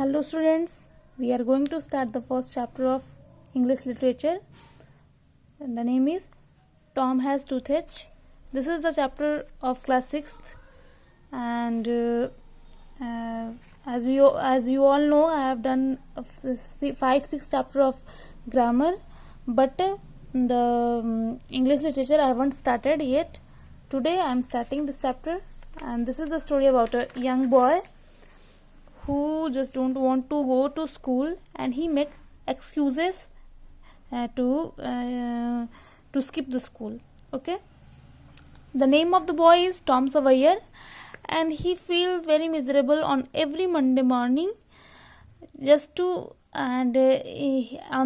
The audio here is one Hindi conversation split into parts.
Hello students, we are going to start the first chapter of English literature. And the name is Tom Has Toothitch. This is the chapter of class 6th, and as you all know, I have done 5-6 chapter of grammar, but the English literature I haven't started yet. Today I am starting this chapter, and this is the story about a young boy who just don't want to go to school, and he makes excuses to skip the school. Okay, the name of the boy is Tom Sawyer, and he feels very miserable on every Monday morning. In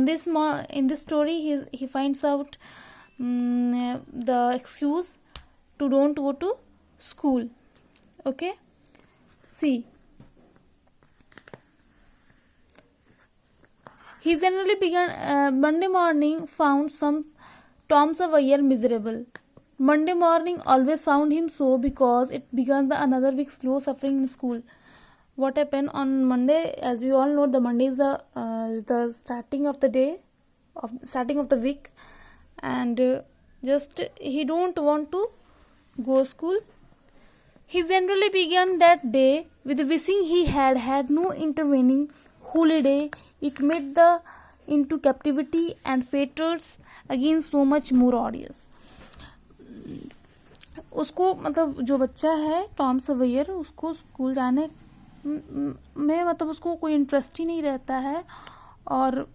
this story he finds out the excuse to don't go to school. Okay, see. He generally began Monday morning found Tom Sawyer miserable. Monday morning always found him so because it began another week slow suffering in school. What happened on Monday? As we all know, the Monday is the starting of the day, starting of the week, and he don't want to go school. He generally began that day with wishing he had no intervening holiday. It made into captivity and fetters again so much more odious. उसको मतलब जो बच्चा है टॉम सवेयर, उसको स्कूल जाने में मतलब उसको कोई इंटरेस्ट ही नहीं रहता है, और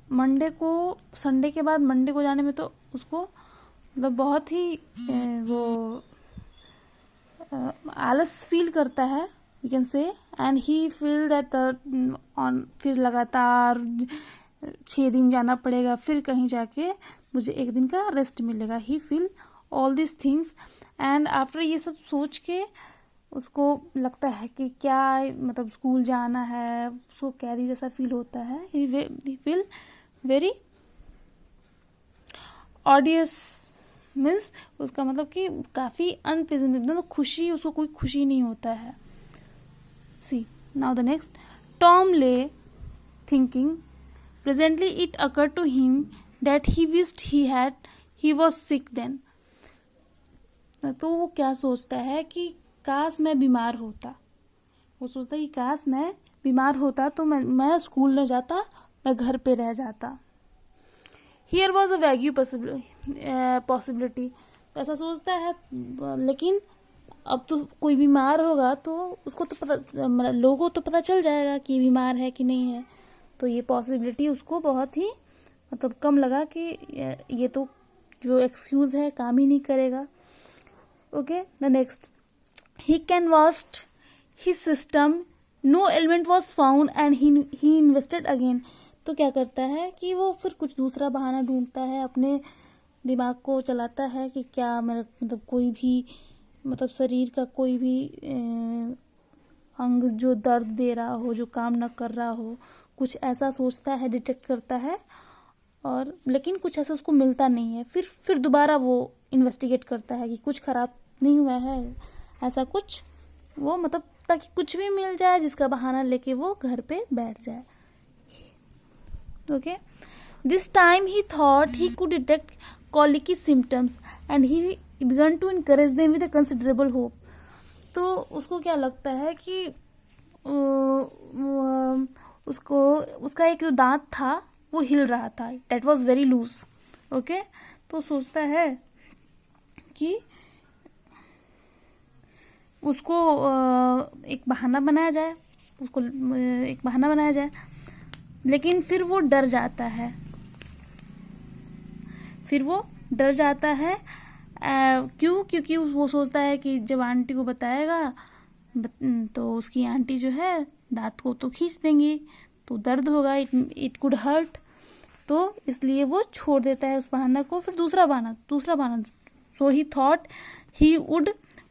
संडे के बाद मंडे को जाने में तो उसको मतलब बहुत ही वो आलस फील करता है, we can say, and he feel that फिर लगातार 6 दिन जाना पड़ेगा, फिर कहीं जाके मुझे 1 दिन का रेस्ट मिलेगा. He feel all this things, and after ये सब सोच के उसको लगता है कि क्या मतलब स्कूल जाना है, उसको कैरी जैसा फील होता है. ही फील वेरी ऑडियस, मीन्स उसका मतलब कि काफ़ी अनप्लेजेंट, मतलब खुशी, उसको कोई खुशी नहीं होता है. See now the next. Tom lay thinking. Presently it occur to him that he wished he was sick then. तो वो क्या सोचता है कि काश मैं बीमार होता. वो सोचता है कि काश मैं बीमार होता तो मैं स्कूल न जाता, मैं घर पे रह जाता. Here was a wagyu possibility. ऐसा सोचता है, लेकिन अब तो कोई बीमार होगा तो उसको तो पता, लोगों को तो पता चल जाएगा कि बीमार है कि नहीं है. तो ये पॉसिबिलिटी उसको बहुत ही मतलब कम लगा कि ये तो जो एक्सक्यूज है काम ही नहीं करेगा. Okay, the next. He canvassed his system, no element was found and he invested again. तो क्या करता है कि वो फिर कुछ दूसरा बहाना ढूंढता है, अपने दिमाग को चलाता है कि क्या मेरा मतलब कोई भी मतलब शरीर का कोई भी अंग जो दर्द दे रहा हो, जो काम न कर रहा हो, कुछ ऐसा सोचता है, डिटेक्ट करता है, और लेकिन कुछ ऐसा उसको मिलता नहीं है. फिर दोबारा वो इन्वेस्टिगेट करता है कि कुछ खराब नहीं हुआ है, ऐसा कुछ वो मतलब ताकि कुछ भी मिल जाए जिसका बहाना लेके वो घर पे बैठ जाए. Okay, this time he thought he could detect colicky symptoms and he began to encourage them with a considerable hope. तो उसको क्या लगता है कि उसका एक दांत था वो हिल रहा था, that was very loose. Okay, तो सोचता है कि उसको एक बहाना बनाया जाए, लेकिन फिर वो डर जाता है. क्यों? क्योंकि वो सोचता है कि जब आंटी को बताएगा तो उसकी आंटी जो है दांत को तो खींच देंगी, तो दर्द होगा, इट कुड हर्ट. तो इसलिए वो छोड़ देता है उस बहाना को. फिर दूसरा बहाना. So he thought he would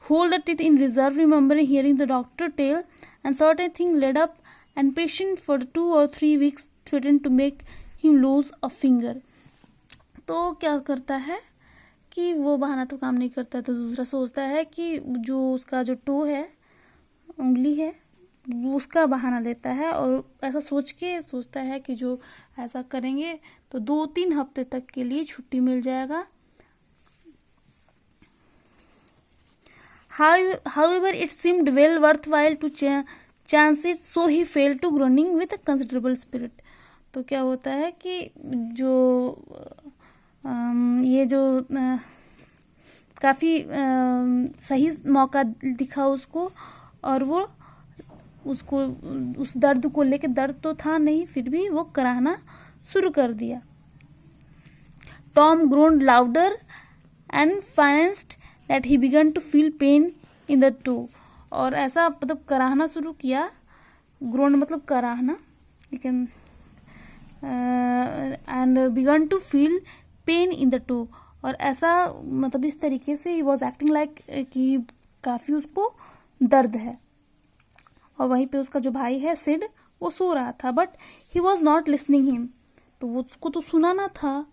hold the teeth in reserve, remembering hearing the doctor tell and certain thing led up and patient for 2 or 3 weeks threatened to make him lose a finger. तो क्या करता है कि वो बहाना तो काम नहीं करता, तो दूसरा सोचता है कि जो उसका जो टो है, उंगली है, उसका बहाना लेता है और ऐसा सोचता है कि जो ऐसा करेंगे तो 2-3 हफ्ते तक के लिए छुट्टी मिल जाएगा. However, it seemed well worthwhile to chance it, so he fell to groaning with a considerable spirit. तो क्या होता है कि जो ये जो काफ़ी सही मौका दिखा उसको, और वो उसको उस दर्द को लेके, दर्द तो था नहीं फिर भी वो कराहना शुरू कर दिया. Tom groaned louder and financed that he began to feel pain in the toe. और ऐसा मतलब कराहना शुरू किया. ग्रोन मतलब कराहना, लेकिन and began to feel pain in the toe. और ऐसा मतलब इस तरीके से he was acting like कि काफ़ी उसको दर्द है. और वहीं पे उसका जो भाई है सिड, वो सो रहा था, but he was not listening him. तो वो उसको तो सुनाना था.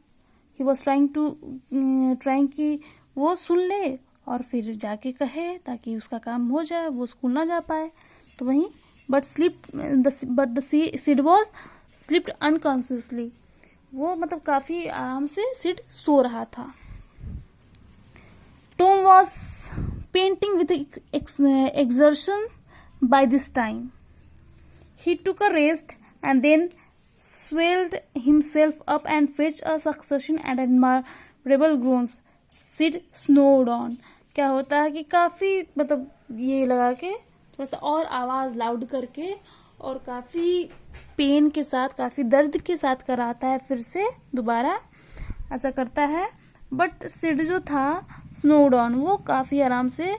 ही वॉज ट्राइंग कि वो सुन ले और फिर जाके कहे ताकि उसका काम हो जाए, वो स्कूल ना जा पाए. तो वहीं but the Sid was slipped unconsciously. वो मतलब काफ़ी आराम से सिड सो रहा था. Tom was painting with exertion by this time. He took a rest and then swelled himself up and fetched a succession and admirable groans. Sid snored on. क्या होता है कि काफ़ी मतलब ये लगा के थोड़ा सा और आवाज़ लाउड करके और काफ़ी पेन के साथ, काफ़ी दर्द के साथ कराता है, फिर से दोबारा ऐसा करता है. बट सिड जो था स्नोड ऑन, वो काफ़ी आराम से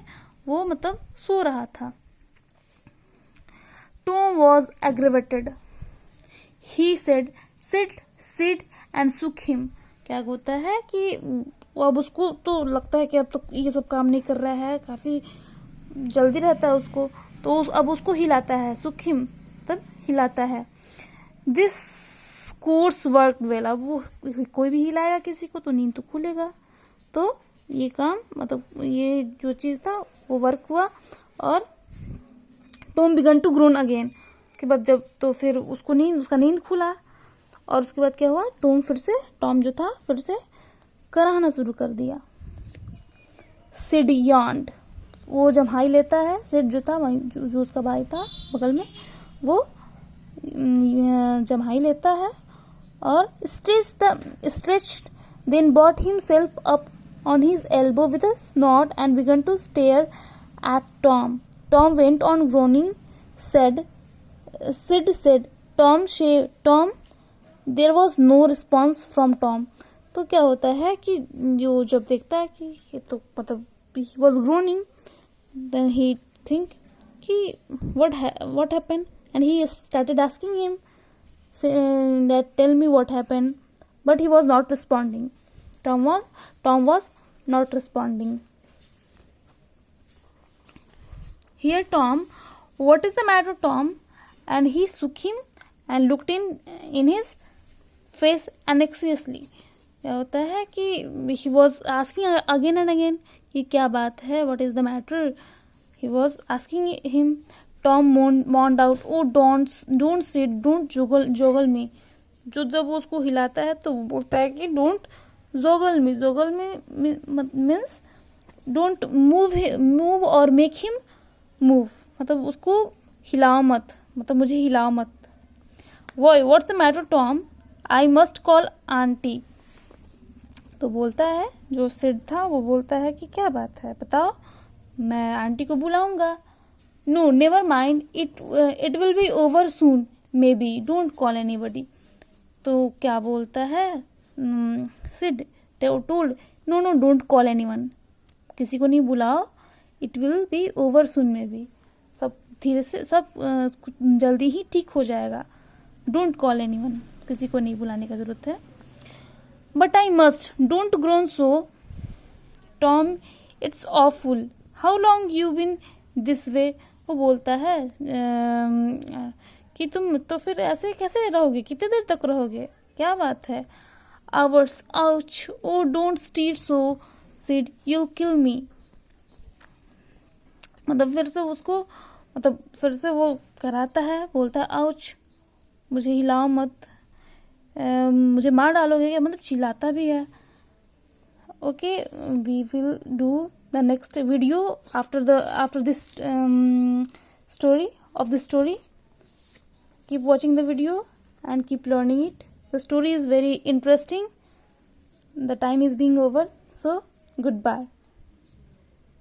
वो मतलब सो रहा था. Tom was aggravated. He said, "Sit," and shook him. क्या होता है कि अब उसको तो लगता है कि अब तो ये सब काम नहीं कर रहा है, काफ़ी जल्दी रहता है उसको, तो अब उसको हिलाता है. shook him तब हिलाता है. This course worked well. अब वो कोई भी हिलाएगा किसी को तो नींद तो खुलेगा. तो ये काम मतलब ये जो चीज़ था वो वर्क हुआ. और Tom began to groan again. उसके बाद जब तो फिर उसका नींद खुला. और उसके बाद क्या हुआ, टॉम जो था फिर से कराहना शुरू कर दिया. सिड यार्नड. वो जम्हाई लेता है. सिड जो था वही जो उसका भाई था बगल में, वो जम्हाई लेता है और stretched then brought himself up on his elbow with a snort and began to stare at Tom. Tom went on groaning. Sid said, Tom. There was no response from Tom. तो क्या होता है कि जो जब देखता है कि ये तो मतलब he was groaning, then he think कि what happened, and he started asking him that tell me what happened, but he was not responding. Tom was not responding. Here Tom, what is the matter, Tom? And he shook him and looked in his face anxiously. क्या होता है कि he was asking again and again कि क्या बात है, what is the matter? He was asking him. Tom moaned out, oh don't sit, don't joggle me. जो जब वो उसको हिलाता है तो वो बोलता है कि don't joggle me means don't move or make him move. मतलब उसको हिलाओ मत, मतलब मुझे हिलाओ मत. What's the matter, Tom? I must call auntie. तो बोलता है जो सिड था, वो बोलता है कि क्या बात है बताओ, मैं आंटी को बुलाऊंगा. No never mind, it will be over soon, may be, don't call anybody. तो क्या बोलता है Sid, told no don't call anyone, किसी को नहीं बुलाओ, it will be over soon, may be, सब धीरे से सब जल्दी ही ठीक हो जाएगा. डोंट कॉल एनीवन, किसी को नहीं बुलाने का जरूरत है. But I must, don't grown so Tom, it's awful, how long you been this way. वो बोलता है कि तुम तो फिर ऐसे कैसे रहोगे, कितने देर तक रहोगे, क्या बात है. Hours, ouch, oh don't stir so Sid, you kill me. मतलब फिर से वो कराता है, बोलता है आउच, मुझे हिलाओ मत, मुझे मार डालोगे क्या, मतलब चिल्लाता भी है. Okay, we will do the next video after this story of the story. Keep watching the video and keep learning it. The story is very interesting. The time is being over, so goodbye.